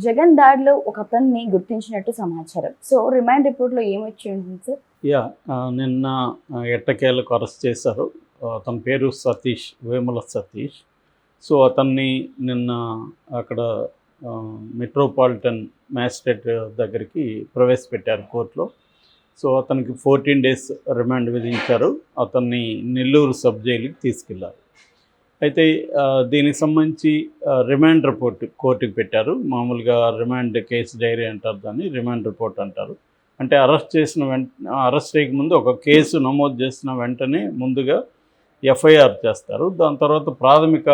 జగన్ దాడిలో ఒక అతన్ని గుర్తించినట్టు సమాచారం. సో రిమాండ్ రిపోర్ట్‌లో ఏమొచ్చి ఉంటుంది సార్? నిన్న ఎట్టకేలకు అరెస్ట్ చేశారు. అతని పేరు సతీష్, వేముల సతీష్. సో అతన్ని నిన్న అక్కడ మెట్రోపాలిటన్ మ్యాజిస్ట్రేట్ దగ్గరికి ప్రవేశపెట్టారు కోర్టులో. సో అతనికి 14 డేస్ రిమాండ్ విధించారు. అతన్ని నెల్లూరు సబ్ జైలుకి తీసుకెళ్లారు. అయితే దీనికి సంబంధించి రిమాండ్ రిపోర్ట్ కోర్టుకి పెట్టారు. మామూలుగా రిమాండ్ కేసు డైరీ అంటారు, దాన్ని రిమాండ్ రిపోర్ట్ అంటారు. అంటే అరెస్ట్ చేయకముందు ఒక కేసు నమోదు చేసిన వెంటనే ముందుగా ఎఫ్ఐఆర్ చేస్తారు. దాని తర్వాత ప్రాథమిక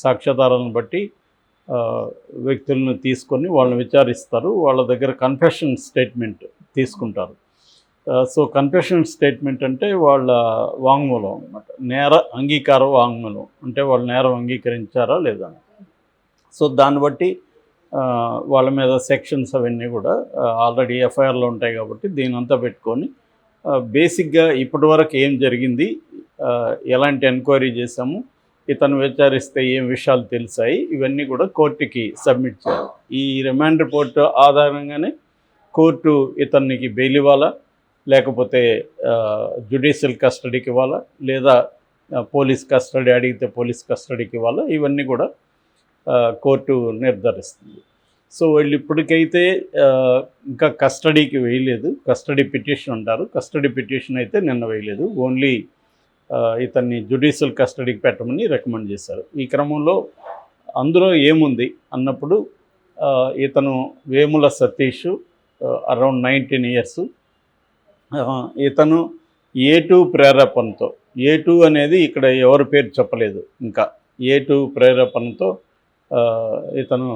సాక్ష్యాధారాలను బట్టి వ్యక్తులను తీసుకొని వాళ్ళని విచారిస్తారు. వాళ్ళ దగ్గర కన్ఫెషన్ స్టేట్మెంట్ తీసుకుంటారు. సో కన్ఫెషన్ స్టేట్మెంట్ అంటే వాళ్ళ వాంగ్మూలం అన్నమాట, నేర అంగీకార వాంగ్మూలం, అంటే వాళ్ళు నేరం అంగీకరించారా లేదా. సో దాన్ని బట్టి వాళ్ళ మీద సెక్షన్స్ అవన్నీ కూడా ఆల్రెడీ ఎఫ్ఐఆర్లో ఉంటాయి కాబట్టి దీని అంతా పెట్టుకొని బేసిక్గా ఇప్పటివరకు ఏం జరిగింది, ఎలాంటి ఎంక్వైరీ చేశాము, ఇతను విచారిస్తే ఏం విషయాలు తెలిసాయి, ఇవన్నీ కూడా కోర్టుకి సబ్మిట్ చేయాలి. ఈ రిమాండ్ రిపోర్ట్ ఆధారంగానే కోర్టు ఇతనికి బెయిల్ ఇవ్వాలా, లేకపోతే జ్యుడిషియల్ కస్టడీకి ఇవ్వాలా, లేదా పోలీస్ కస్టడీ అడిగితే పోలీస్ కస్టడీకి ఇవ్వాలా, ఇవన్నీ కూడా కోర్టు నిర్ధారిస్తుంది. సో వీళ్ళు ఇప్పటికైతే ఇంకా కస్టడీకి వేయలేదు. కస్టడీ పిటిషన్ అంటారు, కస్టడీ పిటిషన్ అయితే నిన్న వేయలేదు. ఓన్లీ ఇతన్ని జ్యుడిషియల్ కస్టడీకి పెట్టమని రికమెండ్ చేశారు. ఈ క్రమంలో అందులో ఏముంది అన్నప్పుడు ఇతను వేముల సతీష్, అరౌండ్ 19 ఇయర్స్. ఇతను A2 ప్రేరేపణతో, A2 అనేది ఇక్కడ ఎవరి పేరు చెప్పలేదు, ఇంకా A2 ప్రేరేపణతో ఇతను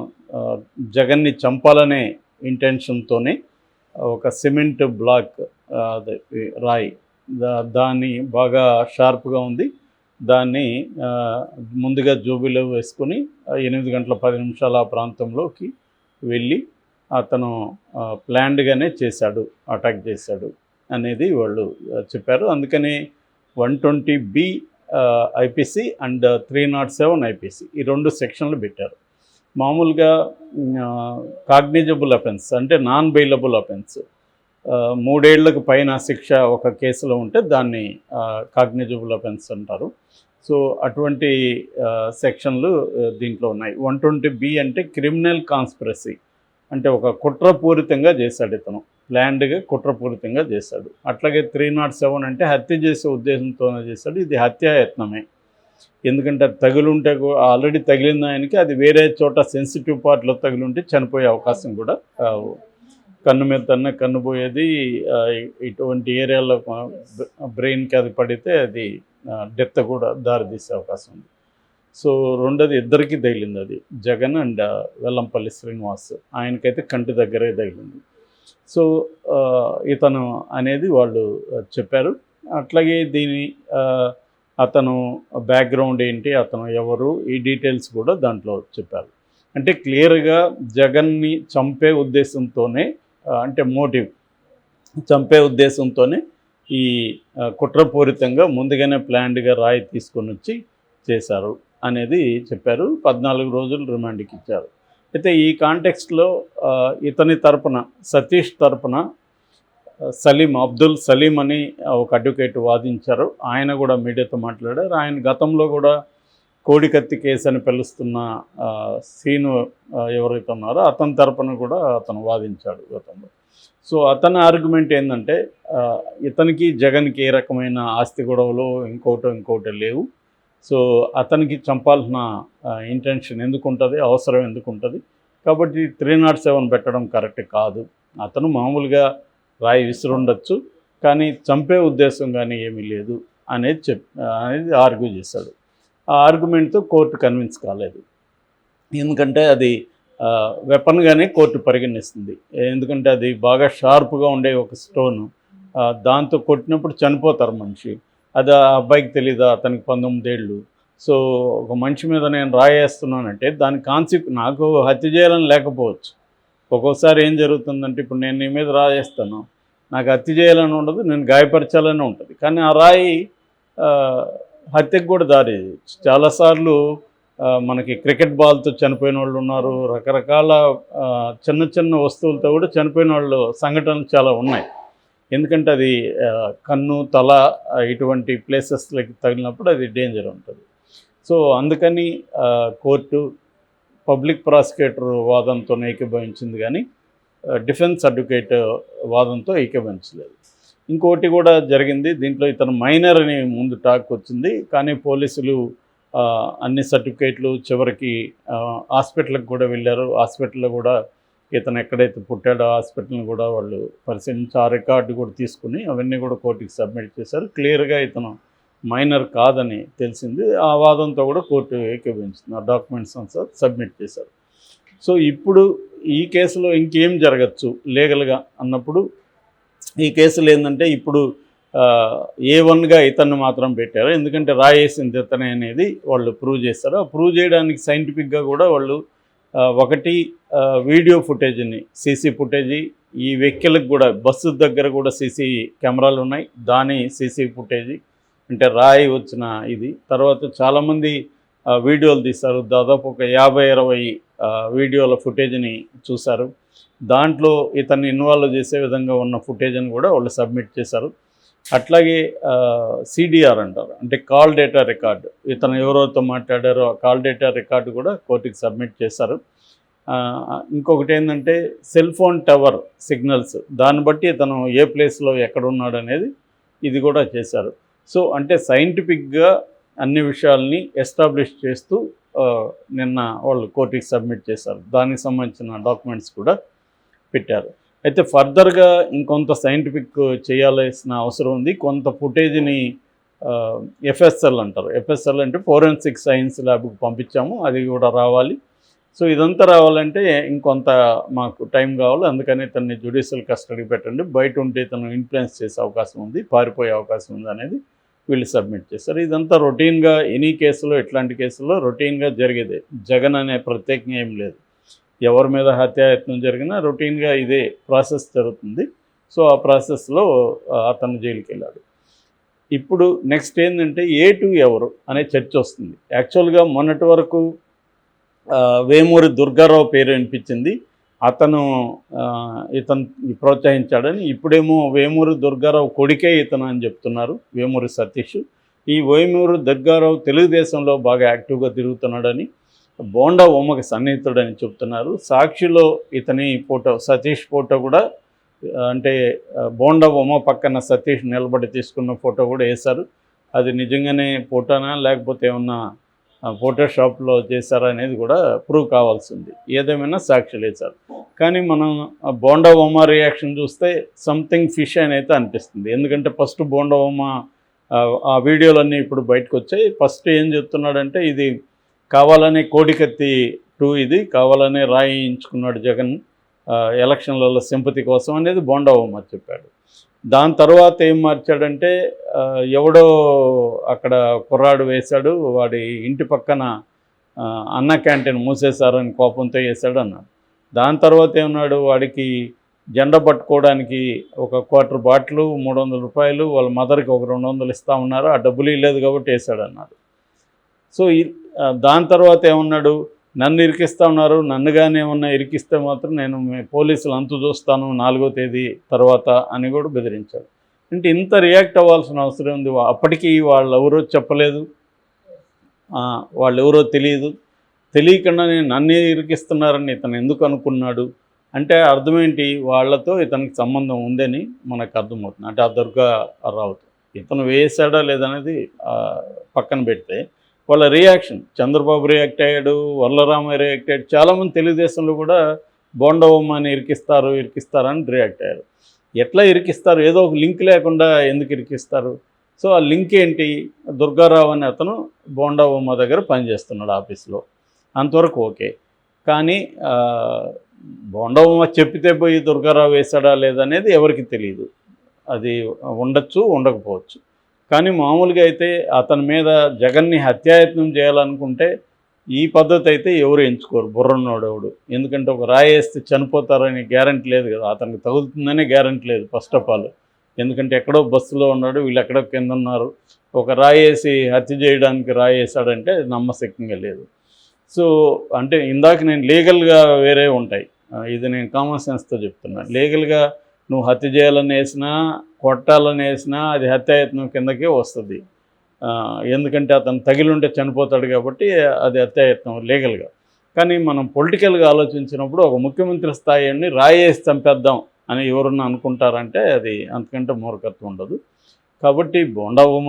జగన్ని చంపాలనే ఇంటెన్షన్తోనే ఒక సిమెంట్ బ్లాక్, రాయి, దాన్ని బాగా షార్ప్గా ఉంది, దాన్ని ముందుగా జోబీలో వేసుకొని 8 గంటల 10 నిమిషాల ఆ ప్రాంతంలోకి వెళ్ళి అతను ప్లాన్డ్గానే చేశాడు, అటాక్ చేశాడు అనేది వాళ్ళు చెప్పారు. అందుకని 120B ఐపీసీ అండ్ 307 ఐపీసీ ఈ 2 సెక్షన్లు పెట్టారు. మామూలుగా కాగ్నిజబుల్ అఫెన్స్ అంటే నాన్ బెయిలబుల్ అఫెన్స్, 3 ఏళ్లకు పైన శిక్ష ఒక కేసులో ఉంటే దాన్ని కాగ్నిజబుల్ అఫెన్స్ అంటారు. సో అటువంటి సెక్షన్లు దీంట్లో ఉన్నాయి. 120B అంటే క్రిమినల్ కాన్స్పిరసీ, అంటే ఒక కుట్రపూరితంగా చేశాడు, ఇతను ప్లాన్డ్గా కుట్రపూరితంగా చేశాడు. అట్లాగే 307 అంటే హత్య చేసే ఉద్దేశంతోనే చేశాడు. ఇది హత్యాయత్నమే, ఎందుకంటే తగులుంటే ఆల్రెడీ తగిలిన ఆయనకి అది వేరే చోట సెన్సిటివ్ పార్ట్లో తగిలింటే చనిపోయే అవకాశం కూడా, కన్ను మీద తన్న కన్ను పోయేది, ఇటువంటి ఏరియాలో బ్రెయిన్కి అది పడితే అది డెత్ కూడా దారితీసే అవకాశం ఉంది. సో రెండోది ఇద్దరికి తగిలింది, అది జగన్ అండ్ వెల్లంపల్లి శ్రీనివాస్, ఆయనకైతే కంటి దగ్గరే తగిలింది. సో ఇతను అనేది వాళ్ళు చెప్పారు. అట్లాగే దీని అతను బ్యాక్గ్రౌండ్ ఏంటి, అతను ఎవరు, ఈ డీటెయిల్స్ కూడా దాంట్లో చెప్పారు. అంటే క్లియర్గా జగన్ని చంపే ఉద్దేశంతోనే, అంటే మోటివ్ చంపే ఉద్దేశంతోనే ఈ కుట్రపూరితంగా ముందుగానే ప్లాన్డ్గా రాయి తీసుకొని వచ్చి చేశారు అనేది చెప్పారు. 14 రోజులు రిమాండ్కి ఇచ్చారు. అయితే ఈ కాంటెక్స్ట్లో ఇతని తరపున, సతీష్ తరపున సలీం, అబ్దుల్ సలీం అని ఒక అడ్వకేట్ వాదించారు. ఆయన కూడా మీడియాతో మాట్లాడారు. ఆయన గతంలో కూడా కోడికత్తి కేసు అని పిలుస్తున్న సీను ఎవరైతే ఉన్నారో అతని తరపున కూడా అతను వాదించాడు గతంలో. సో అతని ఆర్గ్యుమెంట్ ఏంటంటే ఇతనికి జగన్కి ఏ రకమైన ఆస్తి గొడవలు ఇంకోటి లేవు. సో అతనికి చంపాల్సిన ఇంటెన్షన్ ఎందుకు ఉంటుంది, అవసరం ఎందుకు ఉంటుంది, కాబట్టి 307 పెట్టడం కరెక్ట్ కాదు. అతను మామూలుగా రాయి విసురుండొచ్చు, కానీ చంపే ఉద్దేశం కానీ ఏమీ లేదు అనేది ఆర్గ్యూ చేశాడు. ఆ ఆర్గ్యుమెంట్తో కోర్టు కన్విన్స్ కాలేదు. ఎందుకంటే అది వెపన్గానే కోర్టు పరిగణిస్తుంది. ఎందుకంటే అది బాగా షార్ప్గా ఉండే ఒక స్టోను, దాంతో కొట్టినప్పుడు చనిపోతారు మనిషి. అది ఆ అబ్బాయికి తెలీదా, అతనికి 19 ఏళ్ళు. సో ఒక మనిషి మీద నేను రాయేస్తున్నానంటే దాని నాకు హత్య చేయాలని లేకపోవచ్చు. ఒక్కోసారి ఏం జరుగుతుందంటే, ఇప్పుడు నేను నీ మీద రాయేస్తాను, నాకు హత్య చేయాలని ఉండదు, నేను గాయపరచాలని ఉంటుంది, కానీ ఆ రాయి హత్యకు కూడా దారి. చాలాసార్లు మనకి క్రికెట్ బాల్తో చనిపోయిన వాళ్ళు ఉన్నారు, రకరకాల చిన్న చిన్న వస్తువులతో కూడా చనిపోయిన వాళ్ళు సంఘటనలు చాలా ఉన్నాయి. ఎందుకంటే అది కన్ను, తల ఇటువంటి ప్లేసెస్లకి తగిలినప్పుడు అది డేంజర్ ఉంటుంది. సో అందుకని కోర్టు పబ్లిక్ ప్రాసిక్యూటర్ వాదంతో ఏకీభవించింది, కానీ డిఫెన్స్ అడ్వకేట్ వాదంతో ఏకీభవించలేదు. ఇంకోటి కూడా జరిగింది, దీంట్లో ఇతను మైనర్ అని ముందు టాక్ వచ్చింది, కానీ పోలీసులు అన్ని సర్టిఫికేట్లు చివరికి హాస్పిటల్కి కూడా వెళ్ళారు. హాస్పిటల్లో కూడా ఇతను ఎక్కడైతే పుట్టాడో హాస్పిటల్ని కూడా వాళ్ళు పరిశీలించి ఆ రికార్డు కూడా తీసుకుని అవన్నీ కూడా కోర్టుకి సబ్మిట్ చేశారు. క్లియర్గా ఇతను మైనర్ కాదని తెలిసింది. ఆ వాదంతో కూడా కోర్టు ఏకీభవించింది. ఆ డాక్యుమెంట్స్ అంతా సబ్మిట్ చేశారు. సో ఇప్పుడు ఈ కేసులో ఇంకేం జరగచ్చు లీగల్గా అన్నప్పుడు, ఈ కేసులు ఏంటంటే ఇప్పుడు A1గా ఇతన్ని మాత్రం పెట్టారు. ఎందుకంటే రాయేసింది ఇతనే అనేది వాళ్ళు ప్రూవ్ చేస్తారు. ఆ ప్రూవ్ చేయడానికి సైంటిఫిక్గా కూడా వాళ్ళు ఒకటి వీడియో ఫుటేజ్ని, సీసీ ఫుటేజీ, ఈ వెహికల్కి కూడా బస్సు దగ్గర కూడా సీసీ కెమెరాలు ఉన్నాయి, దాని సీసీ ఫుటేజీ అంటే రాయి వచ్చిన ఇది. తర్వాత చాలామంది వీడియోలు తీశారు, దాదాపు ఒక 50-60 వీడియోల ఫుటేజ్ని చూశారు. దాంట్లో ఇతన్ని ఇన్వాల్వ్ చేసే విధంగా ఉన్న ఫుటేజ్ని కూడా వాళ్ళు సబ్మిట్ చేశారు. అట్లాగే సిడిఆర్ అంటారు, అంటే కాల్ డేటా రికార్డు, ఇతను ఎవరెవరితో మాట్లాడారో ఆ కాల్ డేటా రికార్డు కూడా కోర్టుకి సబ్మిట్ చేశారు. ఇంకొకటి ఏంటంటే సెల్ ఫోన్ టవర్ సిగ్నల్స్, దాన్ని బట్టి ఇతను ఏ ప్లేస్లో ఎక్కడున్నాడు అనేది ఇది కూడా చేశారు. సో అంటే సైంటిఫిక్గా అన్ని విషయాల్ని ఎస్టాబ్లిష్ చేస్తూ నిన్న వాళ్ళు కోర్టుకి సబ్మిట్ చేశారు. దానికి సంబంధించిన డాక్యుమెంట్స్ కూడా పెట్టారు. అయితే ఫర్దర్గా ఇంకొంత సైంటిఫిక్ చేయాల్సిన అవసరం ఉంది. కొంత ఫుటేజ్ని ఎఫ్ఎస్ఎల్ అంటారు, ఎఫ్ఎస్ఎల్ అంటే ఫోరెన్సిక్ సైన్స్ ల్యాబ్కి పంపించాము, అది కూడా రావాలి. సో ఇదంతా రావాలంటే ఇంకొంత మాకు టైం కావాలి, అందుకని ఇతన్ని జ్యుడిషియల్ కస్టడీకి పెట్టండి, బయట ఉంటే ఇతను ఇన్ఫ్లుయెన్స్ చేసే అవకాశం ఉంది, పారిపోయే అవకాశం ఉంది అనేది వీళ్ళు సబ్మిట్ చేశారు. ఇదంతా రొటీన్గా ఎనీ కేసులో, ఇట్లాంటి కేసుల్లో రొటీన్గా జరిగేదే, జగన్ అనే ప్రత్యేకంగా ఏం లేదు. ఎవరి మీద హత్యాయత్నం జరిగినా రొటీన్గా ఇదే ప్రాసెస్ జరుగుతుంది. సో ఆ ప్రాసెస్లో అతను జైలుకి వెళ్ళాడు. ఇప్పుడు నెక్స్ట్ ఏంటంటే A2 ఎవరు అనే చర్చ వస్తుంది. యాక్చువల్గా మొన్నటి వరకు వేమూరి దుర్గారావు పేరు వినిపించింది, అతను ఇతను ప్రోత్సహించాడని. ఇప్పుడేమో వేమూరి దుర్గారావు కొడుకే ఇతను అని చెప్తున్నారు, వేమూరి సతీష్. ఈ వేమూరి దుర్గారావు తెలుగుదేశంలో బాగా యాక్టివ్గా తిరుగుతున్నాడని, బోండా ఉమ్మకి సన్నిహితుడని చెప్తున్నారు. సాక్షిలో ఇతని ఫోటో, సతీష్ ఫోటో కూడా, అంటే బోండా ఉమ్మ పక్కన సతీష్ నిలబడి తీసుకున్న ఫోటో కూడా వేశారు. అది నిజంగానే ఫోటోనా లేకపోతే ఏమన్నా ఫోటోషాప్లో చేశారా అనేది కూడా ప్రూవ్ కావాల్సింది. ఏదేమైనా సాక్షులు వేశారు. కానీ మనం బోండా ఉమ్మ రియాక్షన్ చూస్తే సంథింగ్ ఫిష్ అని అయితే అనిపిస్తుంది. ఎందుకంటే ఫస్ట్ బోండా ఉమ్మ ఆ వీడియోలన్నీ ఇప్పుడు బయటకు వచ్చాయి. ఫస్ట్ ఏం చెప్తున్నాడంటే ఇది కావాలనే కోడికత్తి 2, ఇది కావాలనే రాయించుకున్నాడు జగన్ ఎలక్షన్లలో సింపతి కోసం అనేది బోండా ఉమ్మ చెప్పాడు. దాని తర్వాత ఏం మార్చాడంటే ఎవడో అక్కడ కుర్రాడు వేశాడు, వాడి ఇంటి పక్కన అన్న క్యాంటీన్ మూసేశారని కోపంతో వేశాడు అన్నాడు. దాని తర్వాత ఏమన్నాడు, వాడికి జెండా పట్టుకోవడానికి ఒక క్వార్టర్ బాటిల్ 300 రూపాయలు, వాళ్ళ మదర్కి ఒక 200 ఇస్తా ఉన్నారు, ఆ డబ్బులు ఇవ్వలేదు కాబట్టి వేశాడు అన్నాడు. సో దాని తర్వాత ఏమన్నాడు, నన్ను ఇరికిస్తూ ఉన్నారు, నన్ను కానీ ఏమన్నా ఇరికిస్తే మాత్రం నేను పోలీసులు అంతు చూస్తాను 4వ తేదీ తర్వాత అని కూడా బెదిరించాడు. అంటే ఇంత రియాక్ట్ అవ్వాల్సిన అవసరం ఉంది? అప్పటికీ వాళ్ళు ఎవరో చెప్పలేదు, వాళ్ళు ఎవరో తెలియకుండానే నన్నే ఇరికిస్తున్నారని ఇతను ఎందుకు అనుకున్నాడు అంటే అర్థమేంటి, వాళ్ళతో ఇతనికి సంబంధం ఉందని మనకు అర్థమవుతుంది. అంటే ఆ దుర్గా రావుతో ఇతను వేసాడా లేదనేది పక్కన పెడితే వాళ్ళ రియాక్షన్, చంద్రబాబు రియాక్ట్ అయ్యాడు, వరలరామయ్య రియాక్ట్ అయ్యాడు, చాలామంది తెలుగుదేశంలో కూడా బోండా ఉమ్మని ఇరికిస్తారని రియాక్ట్ అయ్యారు. ఎట్లా ఇరికిస్తారు? ఏదో ఒక లింక్ లేకుండా ఎందుకు ఇరికిస్తారు? సో ఆ లింక్ ఏంటి, దుర్గారావు అని అతను బోండా ఉమ్మ దగ్గర పనిచేస్తున్నాడు ఆఫీస్లో, అంతవరకు ఓకే. కానీ బోండా ఉమ్మ చెప్పితే పోయి దుర్గారావు వేశాడా లేదనేది ఎవరికి తెలియదు, అది ఉండొచ్చు ఉండకపోవచ్చు. కానీ మామూలుగా అయితే అతని మీద జగన్ని హత్యాయత్నం చేయాలనుకుంటే ఈ పద్ధతి అయితే ఎవరు ఎంచుకోరు, బుర్రన్నోడెవడు. ఎందుకంటే ఒక రాయేస్తే చనిపోతారని గ్యారంటీ లేదు కదా, అతనికి తగులుతుందనే గ్యారంటీ లేదు ఫస్ట్ ఆఫ్ ఆల్. ఎందుకంటే ఎక్కడో బస్సులో ఉన్నాడు, వీళ్ళు ఎక్కడో కింద ఉన్నారు, ఒక రాయేసి హత్య చేయడానికి రాయేసాడంటే నమ్మశక్యంగా లేదు. సో అంటే ఇందాక నేను లీగల్గా వేరే ఉంటాయి, ఇది నేను కామన్ సెన్స్తో చెప్తున్నాను. లీగల్గా నువ్వు హత్య చేయాలని వేసినా, కొట్టాలని వేసినా అది హత్యాయత్నం కిందకే వస్తుంది. ఎందుకంటే అతను తగిలి ఉంటే చనిపోతాడు కాబట్టి అది హత్యాయత్నం లీగల్గా. కానీ మనం పొలిటికల్గా ఆలోచించినప్పుడు ఒక ముఖ్యమంత్రి స్థాయిని రాయేసి చంపేద్దాం అని ఎవరన్నా అనుకుంటారంటే అది అంతకంటే మూర్ఖత్వం ఉండదు. కాబట్టి బోండా ఉమ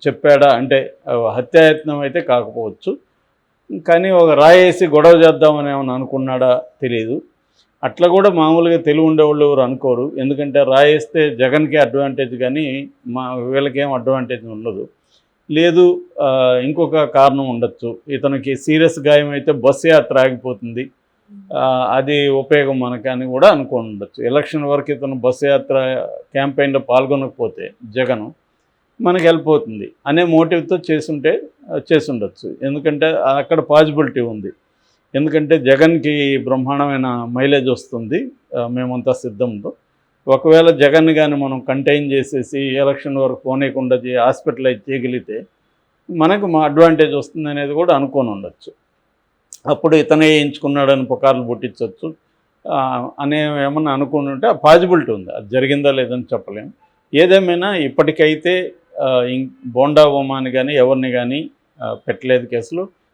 చెప్పాడా అంటే హత్యాయత్నం అయితే కాకపోవచ్చు, కానీ ఒక రాయేసి గొడవ చేద్దామని ఏమైనా అనుకున్నాడా తెలియదు. అట్లా కూడా మామూలుగా తెలివి ఉండేవాళ్ళు ఎవరు అనుకోరు, ఎందుకంటే రాయేస్తే జగన్కి అడ్వాంటేజ్ కానీ వీళ్ళకేం అడ్వాంటేజ్ ఉండదు. లేదు ఇంకొక కారణం ఉండొచ్చు, ఇతనికి సీరియస్ గాయం అయితే బస్సు యాత్ర ఆగిపోతుంది, అది ఉపయోగం మనకని కూడా అనుకోని ఉండొచ్చు. ఎలక్షన్ వరకు ఇతను బస్సు యాత్ర క్యాంపెయిన్లో పాల్గొనకపోతే జగన్ మనకి వెళ్ళిపోతుంది అనే మోటివ్తో చేసుండొచ్చు. ఎందుకంటే అక్కడ పాజిబిలిటీ ఉంది, ఎందుకంటే జగన్కి బ్రహ్మాండమైన మైలేజ్ వస్తుంది, మేమంతా సిద్ధంతో. ఒకవేళ జగన్ కానీ మనం కంటైన్ చేసేసి ఎలక్షన్ వరకు పోనీయకుండా హాస్పిటలైజ్ చేయగలిగితే మనకు మా అడ్వాంటేజ్ వస్తుంది అనేది కూడా అనుకొని ఉండొచ్చు. అప్పుడు ఇతనే ఎంచుకున్నాడని పుకార్లు పుట్టించవచ్చు అనే ఏమన్నా అనుకుని ఉంటే ఆ పాజిబిలిటీ ఉంది. అది జరిగిందా లేదని చెప్పలేము. ఏదేమైనా ఇప్పటికైతే బోండా ఉమాని కానీ ఎవరిని కానీ పెట్టలేదు కేసులు.